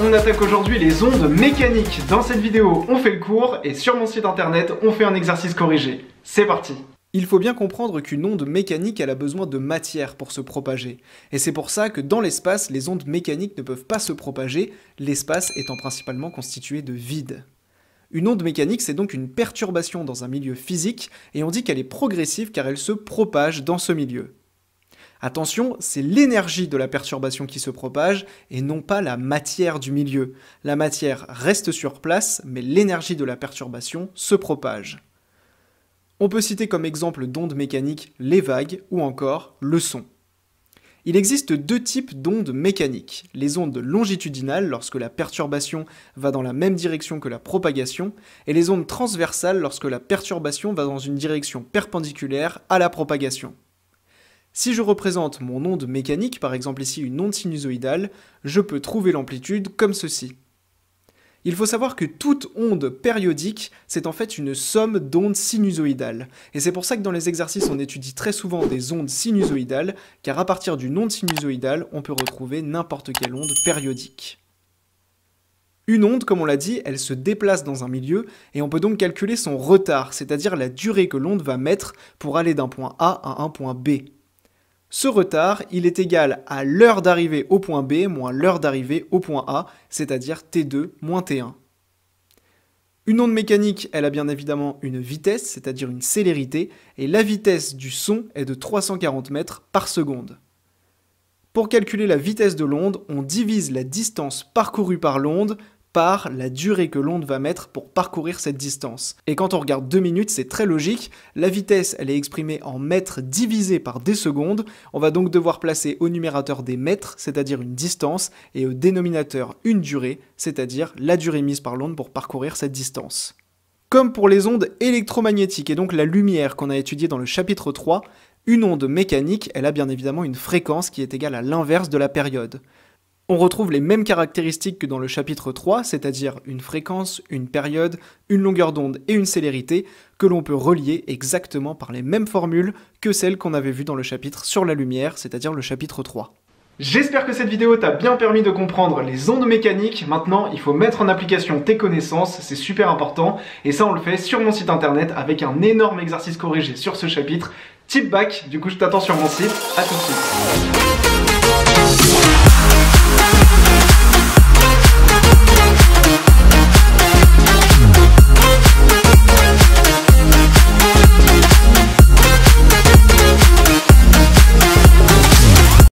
on attaque aujourd'hui les ondes mécaniques. Dans cette vidéo, on fait le cours et sur mon site internet, on fait un exercice corrigé. C'est parti! Il faut bien comprendre qu'une onde mécanique elle a besoin de matière pour se propager. Et c'est pour ça que dans l'espace, les ondes mécaniques ne peuvent pas se propager, l'espace étant principalement constitué de vide. Une onde mécanique, c'est donc une perturbation dans un milieu physique, et on dit qu'elle est progressive car elle se propage dans ce milieu. Attention, c'est l'énergie de la perturbation qui se propage, et non pas la matière du milieu. La matière reste sur place, mais l'énergie de la perturbation se propage. On peut citer comme exemple d'ondes mécaniques les vagues, ou encore le son. Il existe deux types d'ondes mécaniques, les ondes longitudinales lorsque la perturbation va dans la même direction que la propagation, et les ondes transversales lorsque la perturbation va dans une direction perpendiculaire à la propagation. Si je représente mon onde mécanique, par exemple ici une onde sinusoïdale, je peux trouver l'amplitude comme ceci. Il faut savoir que toute onde périodique, c'est en fait une somme d'ondes sinusoïdales. Et c'est pour ça que dans les exercices, on étudie très souvent des ondes sinusoïdales, car à partir d'une onde sinusoïdale, on peut retrouver n'importe quelle onde périodique. Une onde, comme on l'a dit, elle se déplace dans un milieu, et on peut donc calculer son retard, c'est-à-dire la durée que l'onde va mettre pour aller d'un point A à un point B. Ce retard, il est égal à l'heure d'arrivée au point B moins l'heure d'arrivée au point A, c'est-à-dire T2 moins T1. Une onde mécanique, elle a bien évidemment une vitesse, c'est-à-dire une célérité, et la vitesse du son est de 340 mètres par seconde. Pour calculer la vitesse de l'onde, on divise la distance parcourue par l'onde par la durée que l'onde va mettre pour parcourir cette distance. Et quand on regarde 2 minutes, c'est très logique, la vitesse elle est exprimée en mètres divisé par des secondes, on va donc devoir placer au numérateur des mètres, c'est-à-dire une distance, et au dénominateur une durée, c'est-à-dire la durée mise par l'onde pour parcourir cette distance. Comme pour les ondes électromagnétiques et donc la lumière qu'on a étudiée dans le chapitre 3, une onde mécanique, elle a bien évidemment une fréquence qui est égale à l'inverse de la période. On retrouve les mêmes caractéristiques que dans le chapitre 3, c'est-à-dire une fréquence, une période, une longueur d'onde et une célérité, que l'on peut relier exactement par les mêmes formules que celles qu'on avait vues dans le chapitre sur la lumière, c'est-à-dire le chapitre 3. J'espère que cette vidéo t'a bien permis de comprendre les ondes mécaniques. Maintenant, il faut mettre en application tes connaissances, c'est super important. Et ça, on le fait sur mon site internet avec un énorme exercice corrigé sur ce chapitre. Type bac, du coup je t'attends sur mon site. À tout de suite.